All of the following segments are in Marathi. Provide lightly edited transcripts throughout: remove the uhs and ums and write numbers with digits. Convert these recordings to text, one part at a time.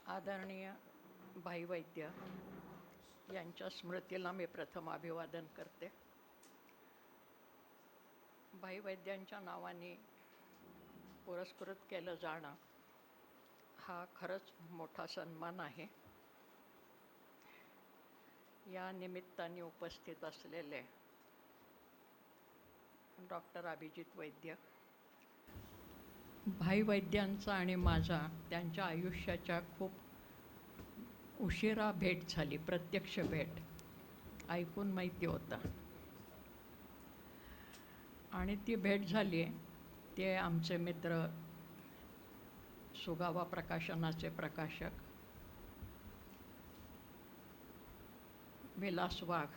आदरणीय भाई वैद्य यांच्या स्मृतीला मी प्रथम अभिवादन करते. भाई वैद्यांच्या नावाने पुरस्कृत केलं जाणं हा खरंच मोठा सन्मान आहे. या निमित्ताने उपस्थित असलेले डॉक्टर अभिजित वैद्य, भाई वैद्यांचा आणि माझा त्यांच्या आयुष्याच्या खूप उशिरा भेट झाली. प्रत्यक्ष भेट ऐकून माहिती होतं आणि ती भेट झाली. ते आमचे मित्र सुगावा प्रकाशनाचे प्रकाशक विलास वाघ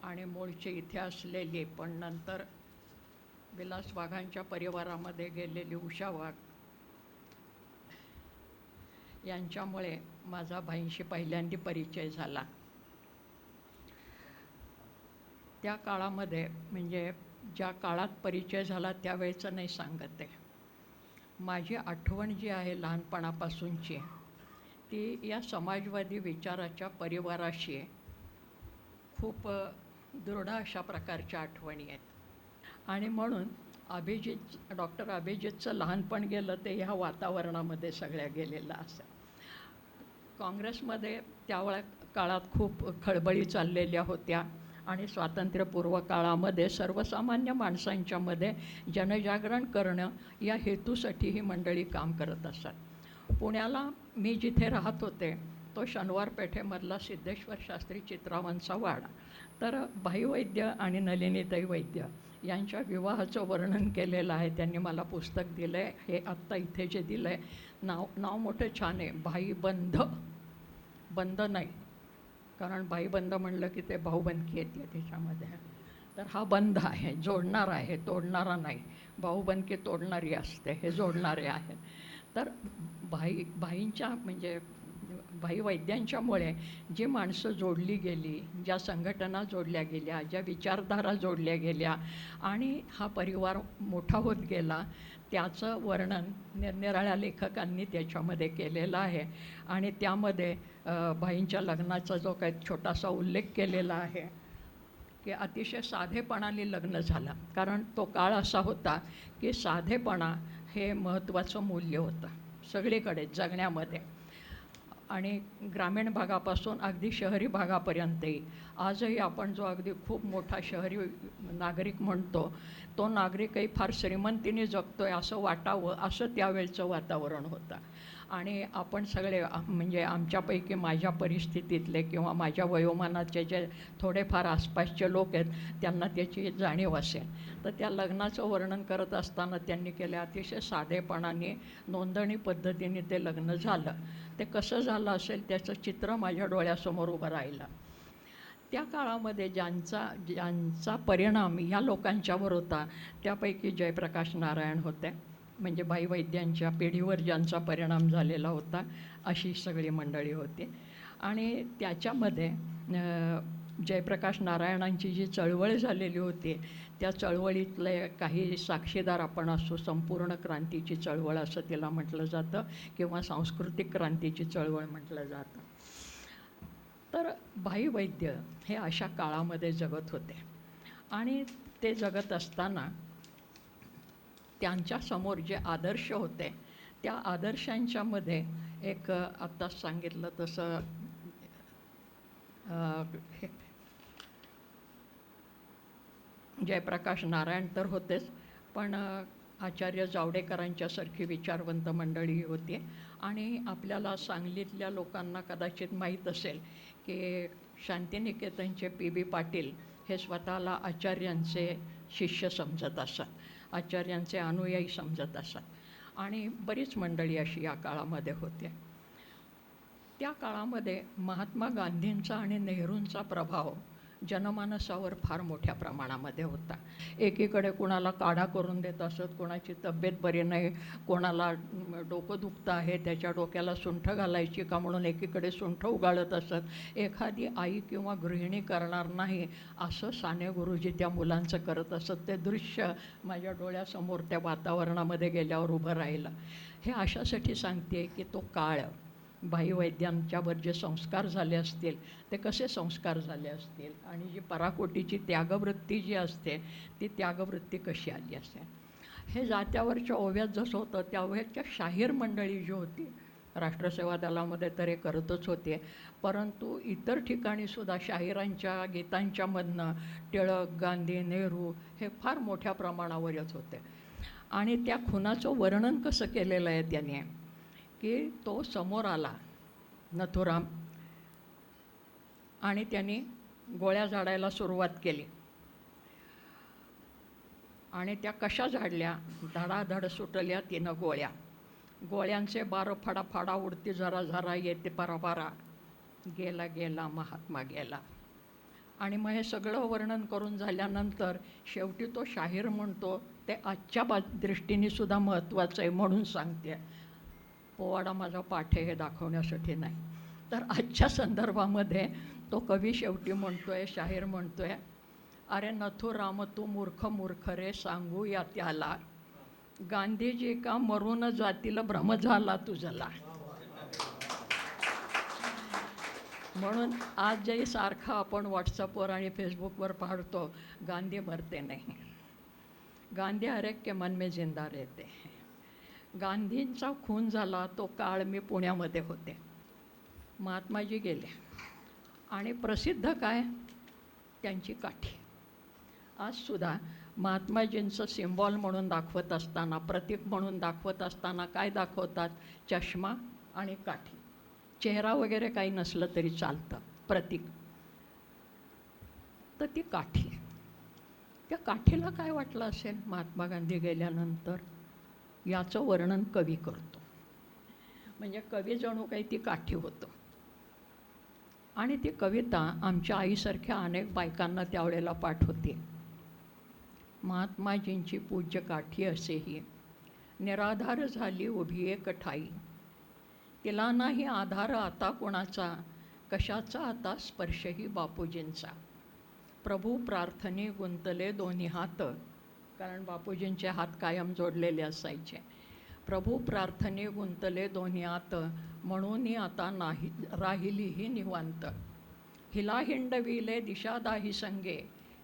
आणि मूळचे इथे असलेले पण नंतर विलास वाघांच्या परिवारामध्ये गेलेली उषा वाघ यांच्यामुळे माझा भाईंशी पहिल्यांदा परिचय झाला. त्या काळामध्ये म्हणजे ज्या काळात परिचय झाला त्यावेळेचं नाही सांगत आहे. माझी आठवण जी आहे लहानपणापासूनची ती या समाजवादी विचाराच्या परिवाराशी खूप दृढ अशा प्रकारच्या आठवणी आहेत. आणि म्हणून डॉक्टर अभिजितचं लहानपण गेलं ते ह्या वातावरणामध्ये सगळ्या गेलेलं असं. काँग्रेसमध्ये त्यावेळा काळात खूप खळबळी चाललेल्या होत्या आणि स्वातंत्र्यपूर्व काळामध्ये सर्वसामान्य माणसांच्यामध्ये जनजागरण करणं या हेतूसाठी ही मंडळी काम करत असतात. पुण्याला मी जिथे राहत होते तो शनिवार पेठेमधला सिद्धेश्वर शास्त्री चित्रावांचा वाडा. तर भाई वैद्य आणि नलिनीताई वैद्य यांच्या विवाहाचं वर्णन केलेलं आहे. त्यांनी मला पुस्तक दिलं आहे. हे आत्ता इथे जे दिलं आहे नाव मोठं छान आहे, भाई बंध नाही, कारण भाईबंध म्हणलं की ते भाऊबंदकी येते त्याच्यामध्ये. तर हा बंध आहे, जोडणारा आहे, तोडणारा नाही. भाऊबंदकी तोडणारी असते, हे जोडणारे आहेत. तर भाईंच्या म्हणजे भाई वैद्यांच्यामुळे जी माणसं जोडली गेली, ज्या संघटना जोडल्या गेल्या, ज्या विचारधारा जोडल्या गेल्या आणि हा परिवार मोठा होत गेला त्याचं वर्णन निरनिराळ्या लेखकांनी त्याच्यामध्ये केलेलं आहे. आणि त्यामध्ये भाईंच्या लग्नाचा जो काही छोटासा उल्लेख केलेला आहे की अतिशय साधेपणाने लग्न झालं, कारण तो काळ असा होता की साधेपणा हे महत्त्वाचं मूल्य होतं सगळीकडे जगण्यामध्ये. आणि ग्रामीण भागापासून अगदी शहरी भागापर्यंतही आजही आपण जो अगदी खूप मोठा शहरी नागरिक म्हणतो तो नागरिकही फार श्रीमंतीने जगतो आहे असं वाटावं असं त्यावेळचं वातावरण होतं. आणि आपण सगळे म्हणजे आमच्यापैकी माझ्या परिस्थितीतले किंवा माझ्या वयोमानाचे जे थोडेफार आसपासचे लोक आहेत त्यांना त्याची जाणीव असेल. तर त्या लग्नाचं वर्णन करत असताना त्यांनी केले अतिशय साधेपणाने नोंदणी पद्धतीने ते लग्न झालं. ते कसं झालं असेल त्याचं चित्र माझ्या डोळ्यासमोर उभं राहिलं. त्या काळामध्ये ज्यांचा परिणाम ह्या लोकांच्यावर होता त्यापैकी जयप्रकाश नारायण होते, म्हणजे भाई वैद्यांच्या पिढीवर ज्यांचा परिणाम झालेला होता अशी सगळी मंडळी होती. आणि त्याच्यामध्ये जयप्रकाश नारायणांची जी चळवळ झालेली होती त्या चळवळीतले काही साक्षीदार आपण असतो. संपूर्ण क्रांतीची चळवळ असं तिला म्हटलं जातं किंवा सांस्कृतिक क्रांतीची चळवळ म्हटलं जातं. तर भाई वैद्य हे अशा काळामध्ये जगत होते आणि ते जगत असताना त्यांच्यासमोर जे आदर्श होते त्या आदर्शांच्यामध्ये एक आत्ताच सांगितलं तसं जयप्रकाश नारायण तर होतेच, पण आचार्य जावडेकरांच्यासारखी विचारवंत मंडळी होती. आणि आपल्याला सांगलीतल्या लोकांना कदाचित माहीत असेल की शांतिनिकेतनचे पी.बी. पाटील हे स्वतःला आचार्यांचे शिष्य समजत असत, आचार्यांचे अनुयायी समजत असत आणि बरीच मंडळी अशी या काळामध्ये होते. त्या काळामध्ये महात्मा गांधींचा आणि नेहरूंचा प्रभाव जनमानसावर फार मोठ्या प्रमाणामध्ये होता. एकीकडे कोणाला काढा करून देत असत, कोणाची तब्येत बरी नाही, कोणाला डोकं दुखतं आहे त्याच्या डोक्याला सुंठ घालायची का म्हणून एकीकडे सुंठ उगाळत असत. एखादी आई किंवा गृहिणी करणार नाही असं साने गुरुजी त्या मुलांचं करत असत. ते दृश्य माझ्या डोळ्यासमोर त्या वातावरणामध्ये गेल्यावर उभं राहिलं. हे अशासाठी सांगते की तो काळ भाईवैद्यांच्यावर जे संस्कार झाले असतील ते कसे संस्कार झाले असतील, आणि जी पराकोटीची त्यागवृत्ती जी असते ती त्यागवृत्ती कशी आली असेल. हे जात्यावरच्या ओव्यात जसं होतं त्या ओव्याच्या शाहीर मंडळी जी होती, राष्ट्रसेवा दलामध्ये तर हे करतच होते, परंतु इतर ठिकाणीसुद्धा शाहिरांच्या गीतांच्यामधनं टिळक, गांधी, नेहरू हे फार मोठ्या प्रमाणावर येत होते. आणि त्या खुनाचं वर्णन कसं केलेलं आहे त्याने, की तो समोर आला नथुराम आणि त्यांनी गोळ्या झाडायला सुरुवात केली. आणि त्या कशा झाडल्या, धडाधड सुटल्या तिनं गोळ्या. गोळ्यांचे बारं फाडाफाडा उडती जरा जरा येते परापारा, गेला गेला महात्मा गेला. आणि मग हे सगळं वर्णन करून झाल्यानंतर शेवटी तो शाहीर म्हणतो, ते आजच्या दृष्टीने सुद्धा महत्त्वाचं आहे म्हणून सांगते, पोवाडा माझा पाठ आहे हे दाखवण्यासाठी नाही. तर आजच्या संदर्भामध्ये तो कवी शेवटी म्हणतोय, शाहीर म्हणतोय, अरे नथुराम तू मूर्ख मूर्ख रे सांगूया त्याला, गांधीजी का मरून जातील भ्रम झाला तुझला. म्हणून आज जे सारखं आपण व्हॉट्सअपवर आणि फेसबुकवर पाहतो, गांधी मरते नाही, गांधी हर एक के मन में जिंदा रहते हैं. गांधींचा खून झाला तो काळ मी पुण्यामध्ये होते, महात्माजी गेले आणि प्रसिद्ध काय, त्यांची काठी. आजसुद्धा महात्माजींचं सिम्बॉल म्हणून दाखवत असताना, प्रतीक म्हणून दाखवत असताना काय दाखवतात, चष्मा आणि काठी. चेहरा वगैरे काही नसलं तरी चालतं, प्रतीक. तर ती काठी, त्या काठीला काय वाटलं असेल महात्मा गांधी गेल्यानंतर, याचं वर्णन कवी करतो. म्हणजे कवी जणू काही ती काठी होतं. आणि ती कविता आमच्या आईसारख्या अनेक बायकांना त्यावेळेला पाठ होती. महात्माजींची पूज्य काठी असेही, निराधार झाली उभी एक ठाई, तिला नाही आधार आता कोणाचा, कशाचा आता स्पर्शही बापूजींचा. प्रभू प्रार्थने गुंतले दोन्ही हात, कारण बापूजींचे हात कायम जोडलेले असायचे. प्रभू प्रार्थने गुंतले दोन्ही हात, म्हणून आता नाही राहिलीही निवांत. हिला हिंडविले दिशादाही संगे,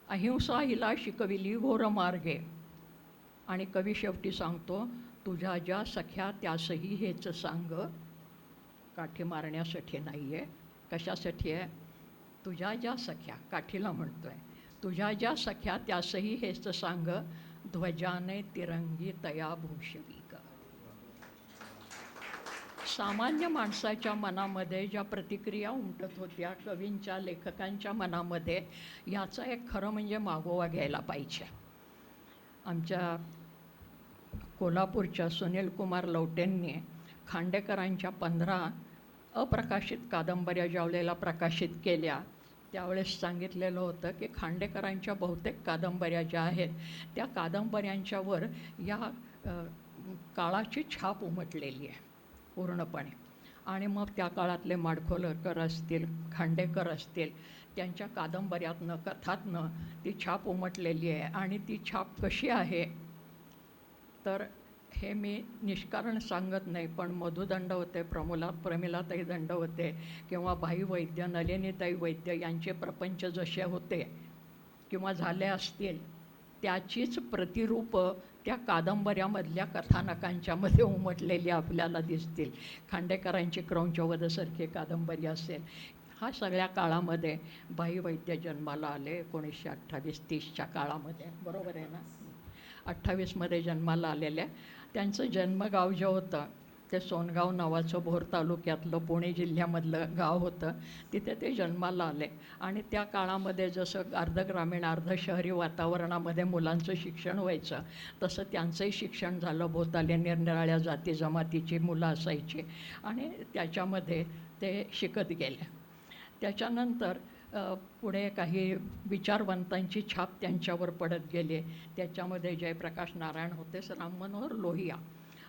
अहिंसा हिला शिकविली घोर मार्गे. आणि कवी शेवटी सांगतो, तुझ्या ज्या सख्या त्यासही हेच सांग. काठी मारण्यासाठी नाही आहे, कशासाठी आहे, तुझ्या ज्या सख्या, काठीला म्हणतोय, तुझ्या ज्या सख्या त्यासही हेच सांग, ध्वजाने तिरंगी तया भूषवी. सामान्य माणसाच्या मनामध्ये ज्या प्रतिक्रिया उमटत होत्या, कवींच्या, लेखकांच्या मनामध्ये, याचा एक खरं म्हणजे मागोवा घ्यायला पाहिजे. आमच्या कोल्हापूरच्या सुनील कुमार लवटेंनी खांडेकरांच्या 15 अप्रकाशित कादंबऱ्या ज्यावेळेला प्रकाशित केल्या, त्यावेळेस सांगितलेलं होतं की खांडेकरांच्या बहुतेक कादंबऱ्या ज्या आहेत त्या कादंबऱ्यांच्यावर या काळाची छाप उमटलेली आहे पूर्णपणे. आणि मग त्या काळातले माडखोलकर असतील, खांडेकर असतील, त्यांच्या कादंबऱ्यातनं, कथातनं ती छाप उमटलेली आहे. आणि ती छाप कशी आहे तर हे मी निष्कारण सांगत नाही, पण मधु दंडवते, प्रमिलाताई दंडवते किंवा भाई वैद्य, नलिनीताई वैद्य यांचे प्रपंच जसे होते किंवा झाले असतील, त्याचीच प्रतिरूपं त्या कादंबऱ्यामधल्या कथानकांच्यामध्ये उमटलेली आपल्याला दिसतील. खांडेकरांची क्रौंचवधसारखी कादंबरी असेल. हा सगळ्या काळामध्ये भाई वैद्य जन्माला आले 1928-30च्या काळामध्ये, बरोबर आहे ना, 28मध्ये जन्माला आलेल्या. त्यांचं जन्मगाव जे होतं ते सोनगाव नावाचं भोर तालुक्यातलं पुणे जिल्ह्यामधलं गाव होतं. तिथे ते जन्माला आले. आणि त्या काळामध्ये जसं अर्ध ग्रामीण अर्ध शहरी वातावरणामध्ये मुलांचं शिक्षण व्हायचं, तसं त्यांचंही शिक्षण झालं. भोवताले निरनिराळ्या जाती जमातीची मुलं असायची आणि त्याच्यामध्ये ते शिकत गेले. त्याच्यानंतर पुढे काही विचारवंतांची छाप त्यांच्यावर पडत गेली. त्याच्यामध्ये जयप्रकाश नारायण होते, राम मनोहर लोहिया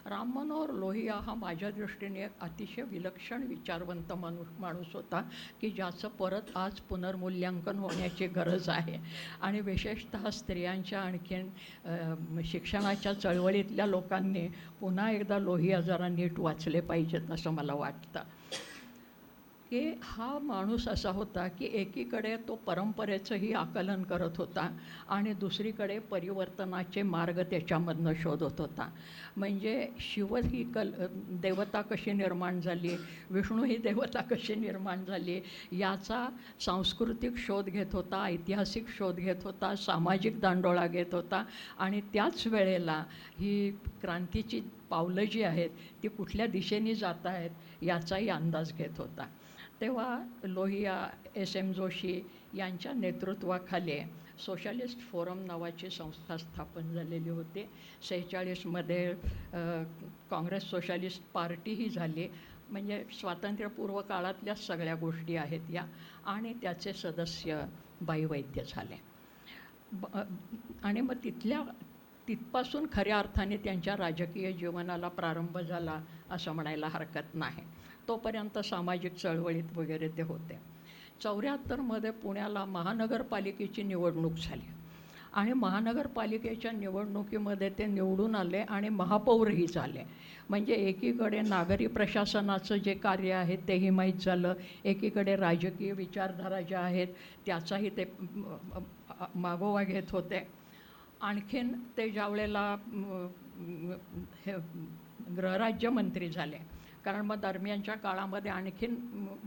राम मनोहर लोहिया हा माझ्या दृष्टीने एक अतिशय विलक्षण विचारवंत माणूस होता की ज्याचं परत आज पुनर्मूल्यांकन होण्याची गरज आहे. आणि विशेषतः स्त्रियांच्या आणखीन शिक्षणाच्या चळवळीतल्या लोकांनी पुन्हा एकदा लोहिया जरा नीट वाचले पाहिजेत असं मला वाटतं. की हा माणूस असा होता की एकीकडे तो परंपरेचंही आकलन करत होता आणि दुसरीकडे परिवर्तनाचे मार्ग त्याच्यामधनं शोधत होता. म्हणजे शिव ही देवता कशी निर्माण झाली, विष्णू ही देवता कशी निर्माण झाली याचा सांस्कृतिक शोध घेत होता, ऐतिहासिक शोध घेत होता, सामाजिक दांडोळा घेत होता आणि त्याच वेळेला ही क्रांतीची पावलं जी आहेत ती कुठल्या दिशेने जात आहेत याचाही अंदाज घेत होता. तेव्हा लोहिया एस.एम. जोशी यांच्या नेतृत्वाखाली सोशलिस्ट फोरम नावाची संस्था स्थापन झालेली होती. 46मध्ये काँग्रेस सोशलिस्ट पार्टीही झाली. म्हणजे स्वातंत्र्यपूर्व काळातल्याच सगळ्या गोष्टी आहेत या. आणि त्याचे सदस्य बाई वैद्य झाले. आणि मग तिथपासून खऱ्या अर्थाने त्यांच्या राजकीय जीवनाला प्रारंभ झाला असं म्हणायला हरकत नाही. तोपर्यंत सामाजिक चळवळीत वगैरे ते होते. 74मध्ये पुण्याला महानगरपालिकेची निवडणूक झाली आणि महानगरपालिकेच्या निवडणुकीमध्ये ते निवडून आले आणि महापौरही झाले. म्हणजे एकीकडे नागरी प्रशासनाचं जे कार्य आहे तेही माहीत झालं, एकीकडे राजकीय विचारधारा ज्या आहेत त्याचाही ते मागोवा घेत होते. आणखीन ते ज्यावेळेला हे गृहराज्यमंत्री झाले, कारण मग दरम्यानच्या काळामध्ये आणखीन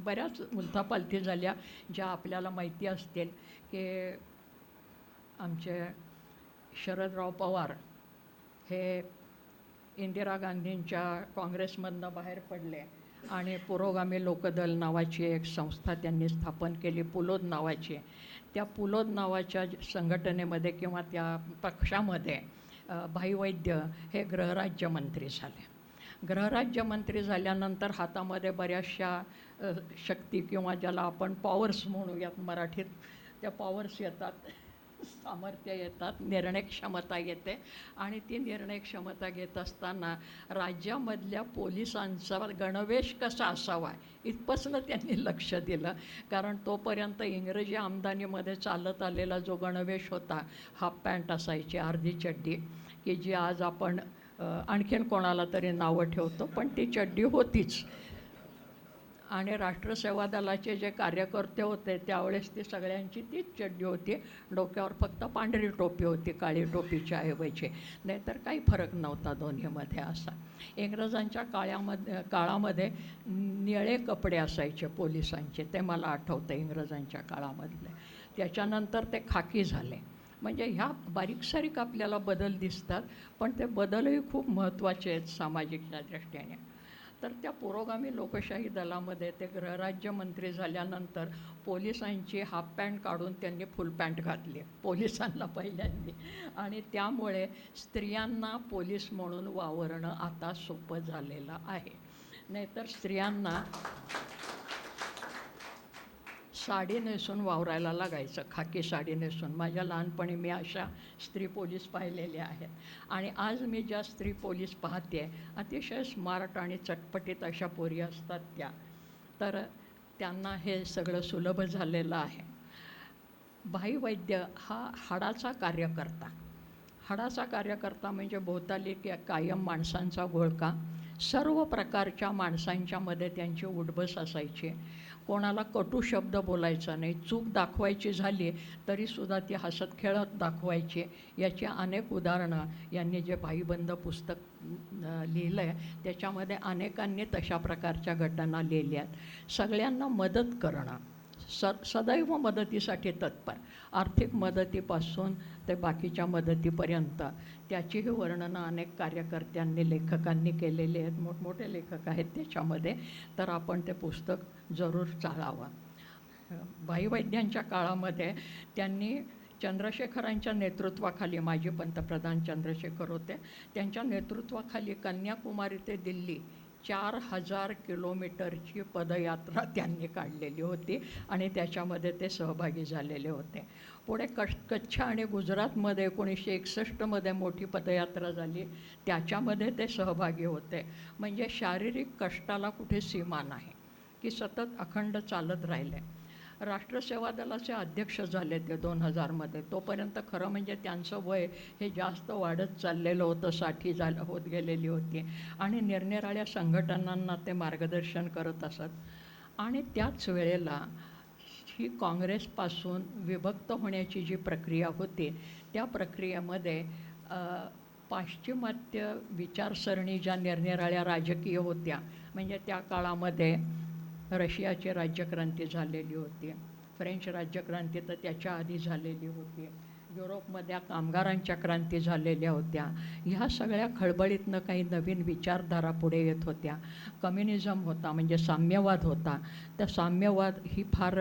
बऱ्याच उलथापालथी झाल्या ज्या आपल्याला माहिती असतील. की आमचे शरदराव पवार हे इंदिरा गांधींच्या काँग्रेसमधनं बाहेर पडले आणि पुरोगामी लोकदल नावाची एक संस्था त्यांनी स्थापन केली, पुलोद नावाची. त्या पुलोद नावाच्या संघटनेमध्ये किंवा त्या पक्षामध्ये भाई वैद्य हे गृहराज्यमंत्री झाले. गृहराज्यमंत्री झाल्यानंतर हातामध्ये बऱ्याचशा शक्ती किंवा ज्याला आपण पॉवर्स म्हणूयात मराठीत, त्या पॉवर्स येतात, सामर्थ्य येतात, निर्णयक्षमता येते. आणि ती निर्णयक्षमता घेत असताना राज्यामधल्या पोलिसांचा गणवेश कसा असावा इथपासून त्यांनी लक्ष दिलं. कारण तोपर्यंत इंग्रजी आमदानीमध्ये चालत आलेला जो गणवेश होता, हाफ पॅन्ट असायची, अर्धी चड्डी, की जी आज आपण आणखीन कोणाला तरी नावं ठेवतो, पण ती चड्डी होतीच. आणि राष्ट्रसेवा दलाचे जे कार्यकर्ते होते त्यावेळेस ती सगळ्यांची तीच चड्डी होती. डोक्यावर फक्त पांढरी टोपी होती काळी टोपीच्या ऐवजी, नाहीतर काही फरक नव्हता दोन्हीमध्ये असा. इंग्रजांच्या काळामध्ये निळे कपडे असायचे पोलिसांचे, ते मला आठवतं इंग्रजांच्या काळामधले. त्याच्यानंतर ते खाकी झाले. म्हणजे ह्या बारीकसारीक आपल्याला बदल दिसतात, पण ते बदलही खूप महत्त्वाचे आहेत सामाजिकच्या दृष्टीने. तर त्या पुरोगामी लोकशाही दलामध्ये ते गृहराज्यमंत्री झाल्यानंतर पोलिसांची हाफ पॅन्ट काढून त्यांनी फुल पॅन्ट घातली पोलिसांना पहिल्यांदी. आणि त्यामुळे स्त्रियांना पोलीस म्हणून वावरणं आता सोपं झालेलं आहे. नाहीतर स्त्रियांना साडी नेसून वावरायला लागायचं, खाकी साडी नेसून. माझ्या लहानपणी मी अशा स्त्री पोलीस पाहिलेल्या आहेत. आणि आज मी ज्या स्त्री पोलीस पाहते अतिशय स्मार्ट आणि चटपटीत अशा पोरी असतात त्या. तर त्यांना हे सगळं सुलभ झालेलं आहे. भाई वैद्य हा हाडाचा कार्यकर्ता. हाडाचा कार्यकर्ता म्हणजे भोवताली कायम माणसांचा घोळका, सर्व प्रकारच्या माणसांच्यामध्ये त्यांची उठबस असायची. कोणाला कटू शब्द बोलायचा नाही, चूक दाखवायची झाली तरीसुद्धा ती हसत खेळत दाखवायची. याची अनेक उदाहरणं यांनी जे भाईबंद पुस्तक लिहिलं आहे त्याच्यामध्ये अनेकांनी तशा प्रकारच्या घटना लिहिल्या आहेत. सगळ्यांना मदत करणं, सदैव मदतीसाठी तत्पर, आर्थिक मदतीपासून ते बाकीच्या मदतीपर्यंत त्याचीही वर्णनं अनेक कार्यकर्त्यांनी, लेखकांनी केलेली आहेत. मोठमोठे लेखक आहेत त्याच्यामध्ये. तर आपण ते पुस्तक जरूर चाळावं. भाई वैद्यांच्या काळामध्ये त्यांनी चंद्रशेखरांच्या नेतृत्वाखाली, माजी पंतप्रधान चंद्रशेखर होते, त्यांच्या नेतृत्वाखाली कन्याकुमारी ते दिल्ली 4,000 किलोमीटरची पदयात्रा त्यांनी काढलेली होती आणि त्याच्यामध्ये ते सहभागी झालेले होते. पुढे कच्छ आणि गुजरातमध्ये 1961मध्ये मोठी पदयात्रा झाली, त्याच्यामध्ये ते सहभागी होते. म्हणजे शारीरिक कष्टाला कुठे सीमा नाही, की सतत अखंड चालत राहिले. राष्ट्रसेवा दलाचे अध्यक्ष झाले ते 2000मध्ये. तोपर्यंत खरं म्हणजे त्यांचं वय हे जास्त वाढत चाललेलं होतं, 60 होत गेलेली होती आणि निरनिराळ्या संघटनांना ते मार्गदर्शन करत असत. आणि त्याच वेळेला ही काँग्रेसपासून विभक्त होण्याची जी प्रक्रिया होती, त्या प्रक्रियेमध्ये पाश्चिमात्य विचारसरणी ज्या निरनिराळ्या राजकीय होत्या, म्हणजे त्या काळामध्ये रशियाची राज्यक्रांती झालेली होती, फ्रेंच राज्यक्रांती तर त्याच्या आधी झालेली होती, युरोपमध्ये कामगारांच्या क्रांती झालेल्या होत्या. ह्या सगळ्या खळबळीतनं काही नवीन विचारधारा पुढे येत होत्या. कम्युनिझम होता, म्हणजे साम्यवाद होता. तर साम्यवाद ही फार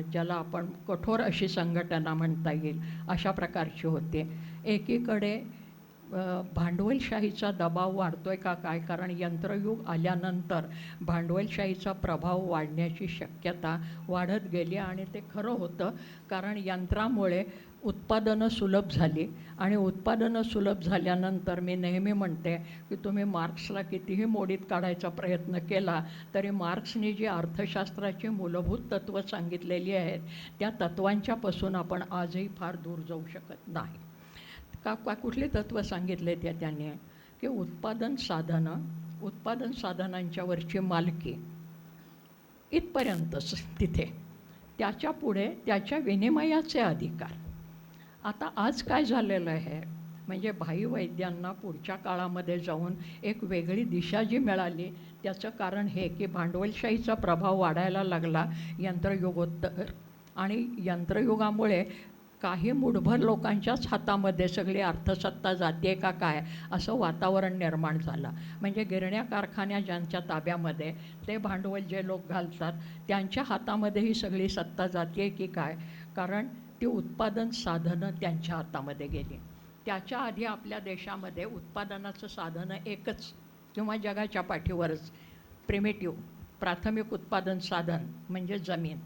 ज्याला आपण कठोर अशी संघटना म्हणता येईल अशा प्रकारची होते. एकीकडे भांडवलशाहीचा दबाव वाढतो आहे का काय, कारण यंत्रयुग आल्यानंतर भांडवलशाहीचा प्रभाव वाढण्याची शक्यता वाढत गेली आणि ते खरं होतं, कारण यंत्रामुळे उत्पादनं सुलभ झाली आणि उत्पादनं सुलभ झाल्यानंतर मी नेहमी म्हणते की तुम्ही मार्क्सला कितीही मोडीत काढायचा प्रयत्न केला तरी मार्क्सने जी अर्थशास्त्राची मूलभूत तत्त्वं सांगितलेली आहेत, त्या तत्त्वांच्यापासून आपण आजही फार दूर जाऊ शकत नाही. कुठली तत्त्व सांगितले त्याने, की उत्पादन साधनांच्यावरची मालकी इथपर्यंतच तिथे, त्याच्या पुढे त्याच्या विनिमयाचे अधिकार. आता आज काय झालेलं आहे, म्हणजे भाई वैद्यांना पुढच्या काळामध्ये जाऊन एक वेगळी दिशा जी मिळाली, त्याचं कारण हे की भांडवलशाहीचा प्रभाव वाढायला लागला यंत्रयुगोत्तर, आणि यंत्रयुगामुळे काही मुठभर लोकांच्याच हातामध्ये सगळी अर्थसत्ता जाते का काय असं वातावरण निर्माण झालं. म्हणजे गिरण्या कारखान्या ज्यांच्या ताब्यामध्ये, ते भांडवल जे लोक घालतात त्यांच्या हातामध्ये ही सगळी सत्ता जाते की काय, कारण ती उत्पादन साधनं त्यांच्या हातामध्ये गेली. त्याच्या आधी आपल्या देशामध्ये उत्पादनाचं साधनं एकच किंवा जगाच्या पाठीवरच, प्रिमिटिव्ह प्राथमिक उत्पादन साधन म्हणजे जमीन.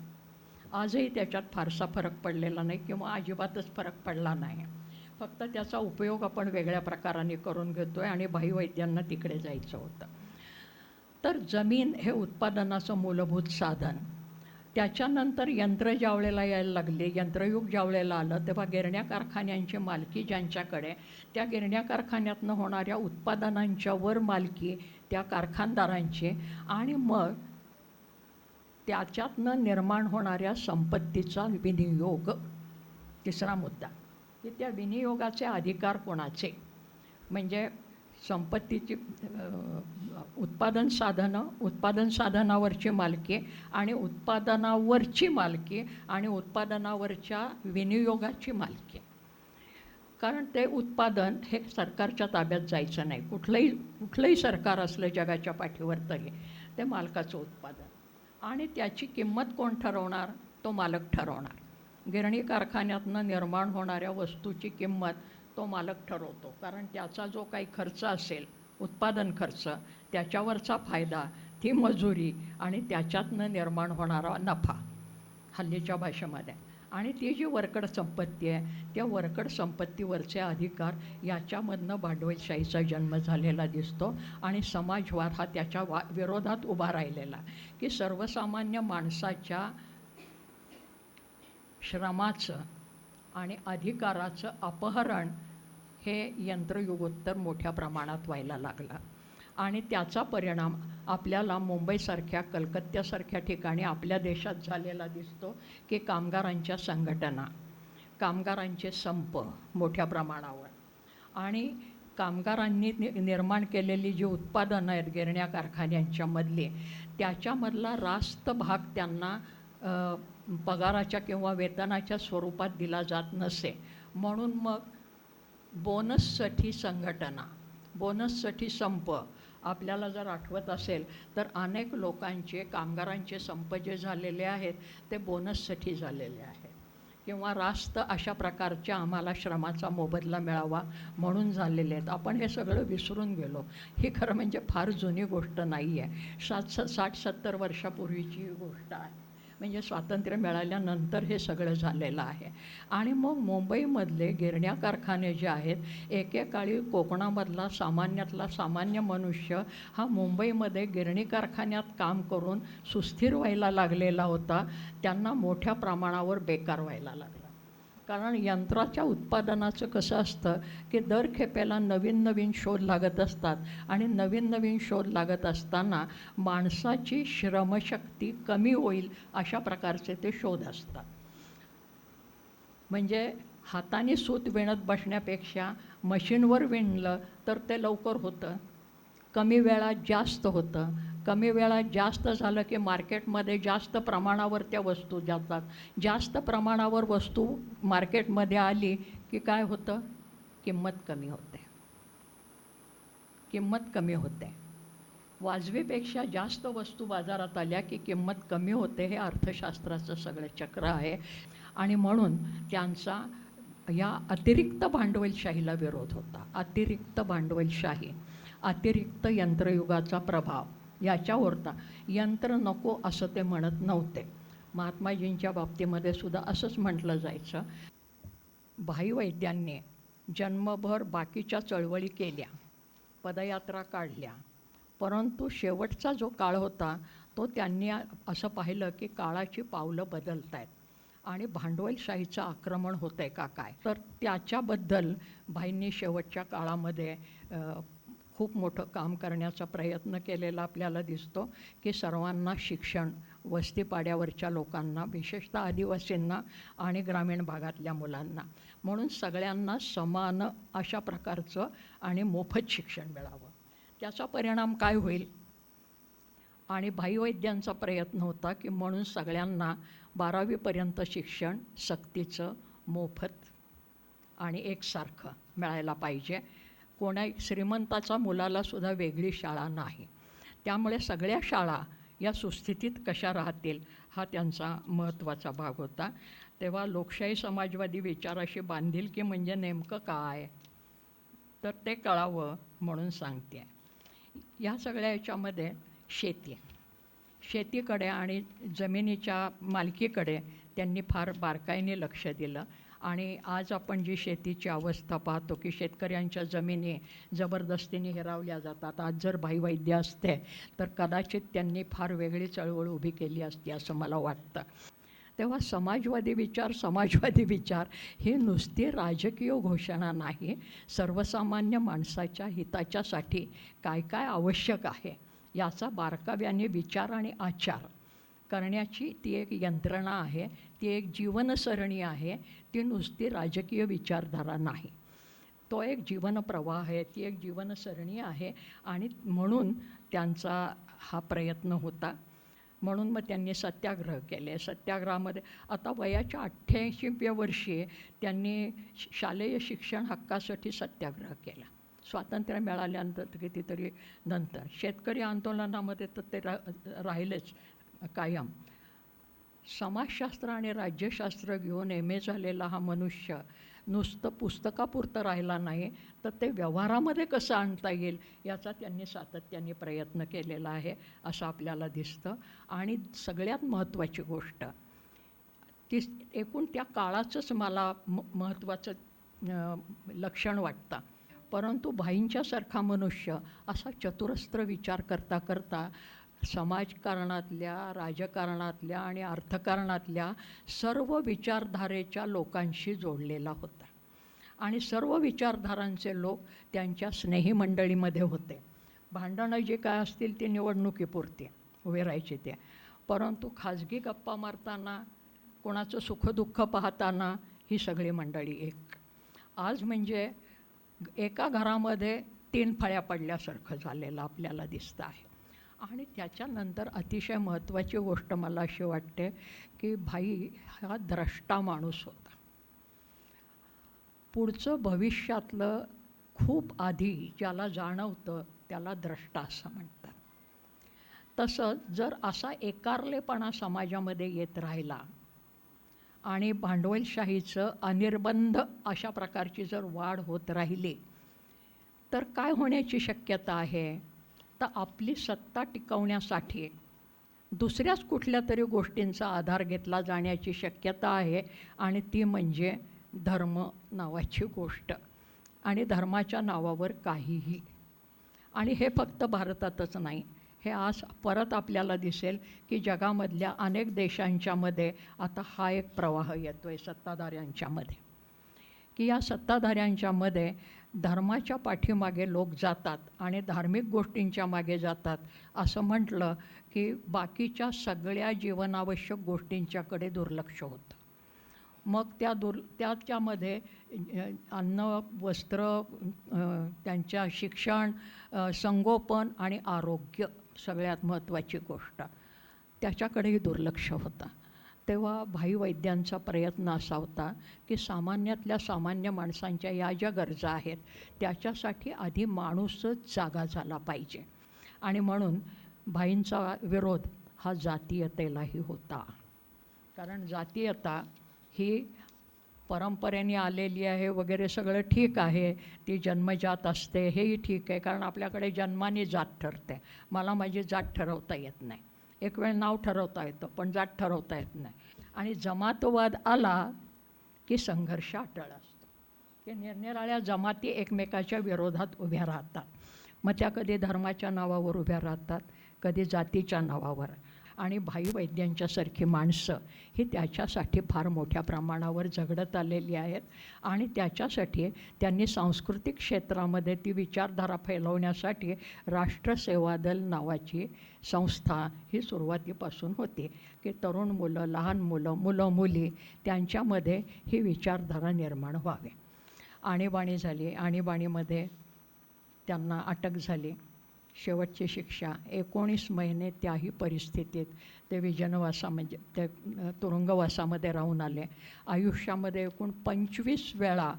आजही त्याच्यात फारसा फरक पडलेला नाही किंवा अजिबातच फरक पडला नाही. फक्त त्याचा उपयोग आपण वेगळ्या प्रकाराने करून घेतो आहे आणि भाई वैद्यांना तिकडे जायचं होतं. तर जमीन हे उत्पादनाचं मूलभूत साधन. त्याच्यानंतर यंत्र ज्या वेळेला यायला लागले, यंत्रयुग ज्या वेळेला आलं, तेव्हा गिरण्या कारखान्यांची मालकी ज्यांच्याकडे, त्या गिरण्या कारखान्यातनं होणाऱ्या उत्पादनांच्यावर मालकी त्या कारखानदारांची, आणि मग त्याच्यातनं निर्माण होणाऱ्या संपत्तीचा विनियोग. तिसरा मुद्दा की त्या विनियोगाचे अधिकार कोणाचे, म्हणजे संपत्तीची उत्पादन साधनावरची मालकी आणि उत्पादनावरची मालकी आणि उत्पादनावरच्या विनियोगाची मालकी. कारण ते उत्पादन हे सरकारच्या ताब्यात जायचं नाही. कुठलंही सरकार असलं जगाच्या पाठीवर तरी ते मालकाचं उत्पादन, आणि त्याची किंमत कोण ठरवणार, तो मालक ठरवणार. गिरणी कारखान्यातनं निर्माण होणाऱ्या वस्तूची किंमत तो मालक ठरवतो, कारण त्याचा जो काही खर्च असेल, उत्पादन खर्च, त्याच्यावरचा फायदा, ती मजुरी आणि त्याच्यातनं निर्माण होणारा नफा हल्लीच्या भाषेमध्ये, आणि ती जी वरकड संपत्ती आहे, त्या वरकड संपत्तीवरचे अधिकार, याच्यामधनं भांडवलशाहीचा जन्म झालेला दिसतो. आणि समाजवाद हा त्याच्या विरोधात उभा राहिलेला, की सर्वसामान्य माणसाच्या श्रमाचं आणि अधिकाराचं अपहरण हे यंत्रयुगोत्तर मोठ्या प्रमाणात व्हायला लागला. आणि त्याचा परिणाम आपल्याला मुंबईसारख्या, कलकत्त्यासारख्या ठिकाणी आपल्या देशात झालेला दिसतो, की कामगारांच्या संघटना, कामगारांचे संप मोठ्या प्रमाणावर, आणि कामगारांनी निर्माण केलेली जी उत्पादनं आहेत गिरण्या कारखान्यांच्यामधली, त्याच्यामधला रास्त भाग त्यांना पगाराच्या किंवा वेतनाच्या स्वरूपात दिला जात नसे. म्हणून मग बोनससाठी संघटना, बोनससाठी संप. आपल्याला जर आठवत असेल तर अनेक लोकांचे, कामगारांचे संप जे झालेले आहेत ते बोनससाठी झालेले आहेत, किंवा रास्त अशा प्रकारच्या आम्हाला श्रमाचा मोबदला मिळावा म्हणून झालेले आहेत. आपण हे सगळं विसरून गेलो. ही खरं म्हणजे फार जुनी गोष्ट नाही आहे. 60-70 वर्षापूर्वीची ही गोष्ट आहे. म्हणजे स्वातंत्र्य मिळाल्यानंतर हे सगळं झालेलं आहे. आणि मग मुंबईमधले गिरण्या कारखाने जे आहेत, एकेकाळी कोकणामधला सामान्यातला सामान्य मनुष्य हा मुंबईमध्ये गिरणी कारखान्यात काम करून सुस्थिर व्हायला लागलेला होता. त्यांना मोठ्या प्रमाणावर बेकार व्हायला लागला. कारण यंत्राच्या उत्पादनाचं कसं असतं की दर खेपेला नवीन नवीन शोध लागत असतात आणि नवीन नवीन शोध लागत असताना माणसाची श्रमशक्ती कमी होईल अशा प्रकारचे ते शोध असतात. म्हणजे हाताने सूत विणत बसण्यापेक्षा मशीनवर विणलं तर ते लवकर होतं, कमी वेळात जास्त होतं. कमी वेळात जास्त झालं की मार्केटमध्ये जास्त प्रमाणावर त्या वस्तू जातात. जास्त प्रमाणावर वस्तू मार्केटमध्ये आली की काय होतं, किंमत कमी होते. किंमत कमी होते. वाजवीपेक्षा जास्त वस्तू बाजारात आल्या की किंमत कमी होते. हे अर्थशास्त्राचं सगळं चक्र आहे. आणि म्हणून त्यांचा या अतिरिक्त भांडवलशाहीला विरोध होता. अतिरिक्त भांडवलशाही, अतिरिक्त यंत्रयुगाचा प्रभाव याच्यावर होता. यंत्र नको असं ते म्हणत नव्हते. महात्माजींच्या बाबतीमध्ये सुद्धा असंच म्हटलं जायचं. भाईवैद्यांनी जन्मभर बाकीच्या चळवळी केल्या, पदयात्रा काढल्या, परंतु शेवटचा जो काळ होता तो त्यांनी असं पाहिलं की काळाची पावलं बदलत आहेत आणि भांडवलशाहीचं आक्रमण होतं आहे का काय. तर त्याच्याबद्दल भाईंनी शेवटच्या काळामध्ये खूप मोठं काम करण्याचा प्रयत्न केलेला आपल्याला दिसतो की सर्वांना शिक्षण, वस्तीपाड्यावरच्या लोकांना, विशेषतः आदिवासींना आणि ग्रामीण भागातल्या मुलांना, म्हणून सगळ्यांना समान अशा प्रकारचं आणि मोफत शिक्षण मिळावं. त्याचा परिणाम काय होईल. आणि भाईवैद्यांचा प्रयत्न होता की म्हणून सगळ्यांना 12वीपर्यंत शिक्षण सक्तीचं, मोफत आणि एकसारखं मिळायला पाहिजे. कोणा श्रीमंताचा मुलालासुद्धा वेगळी शाळा नाही. त्यामुळे सगळ्या शाळा या सुस्थितीत कशा राहतील हा त्यांचा महत्त्वाचा भाग होता. तेव्हा लोकशाही समाजवादी विचाराशी बांधिलकी म्हणजे नेमकं काय, तर ते कळावं म्हणून सांगते. या सगळ्या याच्यामध्ये शेतीकडे आणि जमिनीच्या मालकीकडे त्यांनी फार बारकाईने लक्ष दिलं. आणि आज आपण जी शेतीची अवस्था पाहतो की शेतकऱ्यांच्या जमिनी जबरदस्तीने हिरावल्या जातात. आज जर भाईवैद्य असते तर कदाचित त्यांनी फार वेगळी चळवळ उभी केली असती असं मला वाटतं. तेव्हा समाजवादी विचार ही नुसती राजकीय घोषणा नाही. सर्वसामान्य माणसाच्या हिताच्यासाठी काय काय आवश्यक आहे याचा बारकाव्याने विचार आणि आचार करण्याची ती एक यंत्रणा आहे, ती एक जीवनसरणी आहे. ती नुसती राजकीय विचारधारा नाही, तो एक जीवनप्रवाह आहे, ती एक जीवनसरणी आहे. आणि म्हणून त्यांचा हा प्रयत्न होता. म्हणून मग त्यांनी सत्याग्रह केले. सत्याग्रहामध्ये आता वयाच्या 88व्या वर्षी त्यांनी शालेय शिक्षण हक्कासाठी सत्याग्रह केला. स्वातंत्र्य मिळाल्यानंतर कितीतरी नंतर शेतकरी आंदोलनामध्ये तर ते राहिलेच कायम. समाजशास्त्र आणि राज्यशास्त्र घेऊन MA झालेला हा मनुष्य नुसतं पुस्तकापुरतं राहिला नाही, तर ते व्यवहारामध्ये कसं आणता येईल याचा त्यांनी सातत्याने प्रयत्न केलेला आहे असं आपल्याला दिसतं. आणि सगळ्यात महत्त्वाची गोष्ट ती एकूण त्या काळाचंच मला महत्त्वाचं लक्षण वाटतं. परंतु भाईंच्यासारखा मनुष्य असा चतुरस्त्र विचार करता करता समाजकारणातल्या, राजकारणातल्या आणि अर्थकारणातल्या सर्व विचारधारेच्या लोकांशी जोडलेला होता. आणि सर्व विचारधारांचे लोक त्यांच्या स्नेही मंडळीमध्ये होते. भांडणं जे काय असतील ते निवडणुकीपुरते उभे राहायचे ते, परंतु खाजगी गप्पा मारताना, कोणाचं सुखदुःख पाहताना ही सगळी मंडळी एक. आज म्हणजे एका घरामध्ये 3 फळ्या पडल्यासारखं झालेलं आपल्याला दिसतं आहे. आणि त्याच्यानंतर अतिशय महत्त्वाची गोष्ट मला अशी वाटते की भाई हा द्रष्टा माणूस होता. पुढचं भविष्यातलं खूप आधी ज्याला जाणवतं त्याला द्रष्टा असं म्हणतात. तसंच जर असा एकारलेपणा समाजामध्ये येत राहिला आणि भांडवलशाहीचं अनिर्बंध अशा प्रकारची जर वाढ होत राहिली तर काय होण्याची शक्यता आहे? तर आपली सत्ता टिकवण्यासाठी दुसऱ्याच कुठल्या तरी गोष्टींचा आधार घेतला जाण्याची शक्यता आहे, आणि ती म्हणजे धर्म नावाची गोष्ट, आणि धर्माच्या नावावर काहीही. आणि हे फक्त भारतातच नाही, हे आज परत आपल्याला दिसेल की जगामधल्या अनेक देशांच्यामध्ये आता हा एक प्रवाह येतो आहे सत्ताधाऱ्यांच्यामध्ये, की या सत्ताधाऱ्यांच्यामध्ये धर्माच्या पाठीमागे लोक जातात आणि धार्मिक गोष्टींच्या मागे जातात. असं म्हटलं की बाकीच्या सगळ्या जीवनावश्यक गोष्टींच्याकडे दुर्लक्ष होतं. मग त्याच्यामध्ये अन्न, वस्त्र, त्यांच्या शिक्षण, संगोपन आणि आरोग्य सगळ्यात महत्त्वाची गोष्ट, त्याच्याकडेही दुर्लक्ष होतं. तेव्हा भाई वैद्यांचा प्रयत्न असा होता की सामान्यातल्या सामान्य माणसांच्या या ज्या गरजा आहेत त्याच्यासाठी आधी माणूसच जागा झाला पाहिजे. आणि म्हणून भाईंचा विरोध हा जातीयतेलाही होता. कारण जातीयता ही परंपरेने आलेली आहे वगैरे सगळं ठीक आहे, ती जन्मजात असते हेही ठीक आहे, कारण आपल्याकडे जन्माने जात ठरते. मला माझी जात ठरवता येत नाही. एक वेळ नाव ठरवता येतं पण जात ठरवता येत नाही. आणि जमातवाद आला की संघर्ष अटळ असतो, की निरनिराळ्या जमाती एकमेकाच्या विरोधात उभ्या राहतात. मग त्या कधी धर्माच्या नावावर उभ्या राहतात, कधी जातीच्या नावावर. आणि भाई वैद्यांच्यासारखी माणसं ही त्याच्यासाठी फार मोठ्या प्रमाणावर झगडत आलेली आहेत. आणि त्याच्यासाठी त्यांनी सांस्कृतिक क्षेत्रामध्ये ती विचारधारा फैलवण्यासाठी राष्ट्रसेवा दल नावाची संस्था ही सुरुवातीपासून होती, की तरुण मुलं, लहान मुलं, मुलं मुली त्यांच्यामध्ये ही विचारधारा निर्माण व्हावी. आणीबाणी झाली, आणीबाणीमध्ये त्यांना अटक झाली, शेवटची शिक्षा 19 महिने त्याही परिस्थितीत ते विजनवासा म्हणजे ते तुरुंगवासामध्ये राहून आले. आयुष्यामध्ये एकूण 25 वेळा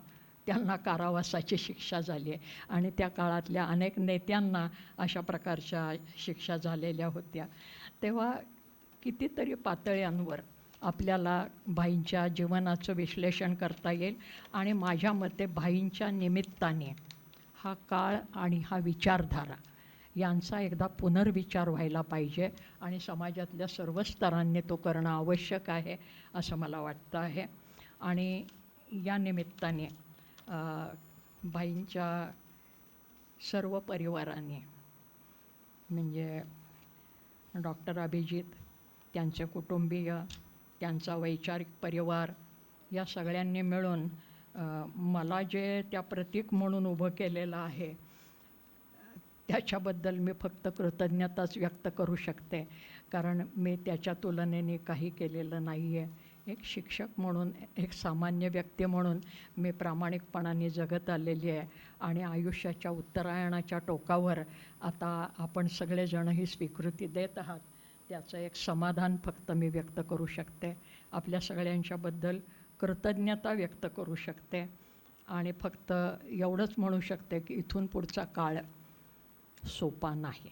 त्यांना कारावासाची शिक्षा झाली आहे. आणि त्या काळातल्या अनेक नेत्यांना अशा प्रकारच्या शिक्षा झालेल्या होत्या. तेव्हा कितीतरी पातळ्यांवर आपल्याला भाईंच्या जीवनाचं विश्लेषण करता येईल. आणि माझ्या मते भाईंच्या निमित्ताने हा काळ आणि हा विचारधारा यांचा एकदा पुनर्विचार व्हायला पाहिजे, आणि समाजातल्या सर्व स्तरांनी तो करणं आवश्यक आहे असं मला वाटतं आहे. आणि या निमित्ताने भाईंच्या सर्व परिवाराने म्हणजे डॉक्टर अभिजित, त्यांचे कुटुंबीय, त्यांचा वैचारिक परिवार या सगळ्यांनी मिळून मला जे त्या प्रतीक म्हणून उभं केलेलं आहे त्याच्याबद्दल मी फक्त कृतज्ञताच व्यक्त करू शकते. कारण मी त्याच्या तुलनेने काही केलेलं नाही आहे. एक शिक्षक म्हणून, एक सामान्य व्यक्ती म्हणून मी प्रामाणिकपणाने जगत आलेली आहे. आणि आयुष्याच्या उत्तरायणाच्या टोकावर आता आपण सगळेजण ही स्वीकृती देत आहात, त्याचं एक समाधान फक्त मी व्यक्त करू शकते. आपल्या सगळ्यांच्याबद्दल कृतज्ञता व्यक्त करू शकते. आणि फक्त एवढंच म्हणू शकते की इथून पुढचा काळ सोपा नाही.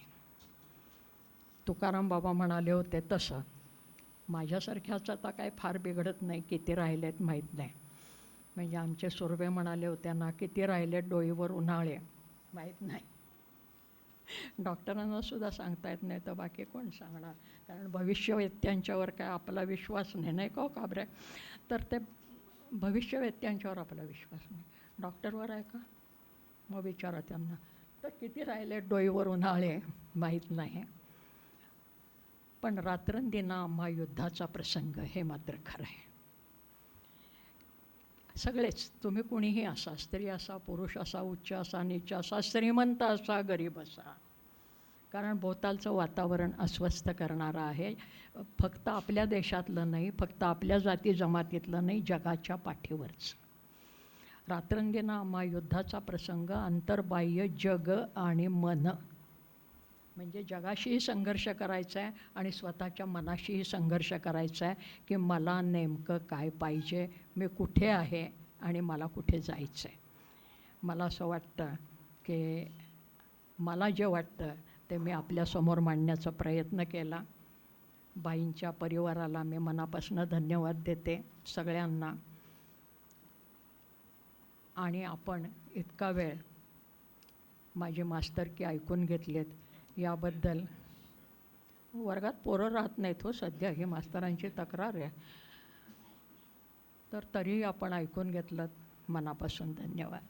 तुकाराम बाबा म्हणाले होते तसं माझ्यासारख्याच आता काय फार बिघडत नाही, किती राहिलेत माहीत नाही. म्हणजे आमचे सुर्वे म्हणाले होते ना, किती राहिलेत डोईवर उन्हाळे माहीत नाही. डॉक्टरांना सुद्धा सांगता येत नाही तर बाकी कोण सांगणार? कारण भविष्यवेत्यांच्यावर काय आपला विश्वास नाही का हो काबरे? तर ते भविष्यवेत्यांच्यावर आपला विश्वास नाही, डॉक्टरवर आहे का? मग विचारा त्यांना. तर किती राहिले डोईवर उन्हाळे माहीत नाही. पण रात्रंदिना आम्हा युद्धाचा प्रसंग हे मात्र खरं आहे. सगळेच, तुम्ही कुणीही असा, स्त्री असा, पुरुष असा, उच्च असा, नीच असा, श्रीमंत असा, गरीब असा, कारण भोवतालचं वातावरण अस्वस्थ करणारं आहे. फक्त आपल्या देशातलं नाही, फक्त आपल्या जाती जमातीतलं नाही, जगाच्या पाठीवरच. रात्रंदिना आम्हा युद्धाचा प्रसंग अंतर्बाह्य जग आणि मन, म्हणजे जगाशीही संघर्ष करायचा आहे आणि स्वतःच्या मनाशीही संघर्ष करायचा आहे की मला नेमकं काय पाहिजे, मी कुठे आहे आणि मला कुठे जायचं आहे. मला असं वाटतं की मला जे वाटतं ते मी आपल्यासमोर मांडण्याचा प्रयत्न केला. बाईंच्या परिवाराला मी मनापासून धन्यवाद देते सगळ्यांना. आणि आपण इतका वेळ माझी मास्तरकी ऐकून घेतलीत याबद्दल. वर्गात पोरं राहत नाहीत हो सध्या, ही मास्तरांची तक्रार आहे. तर तरीही आपण ऐकून घेतलं, मनापासून धन्यवाद.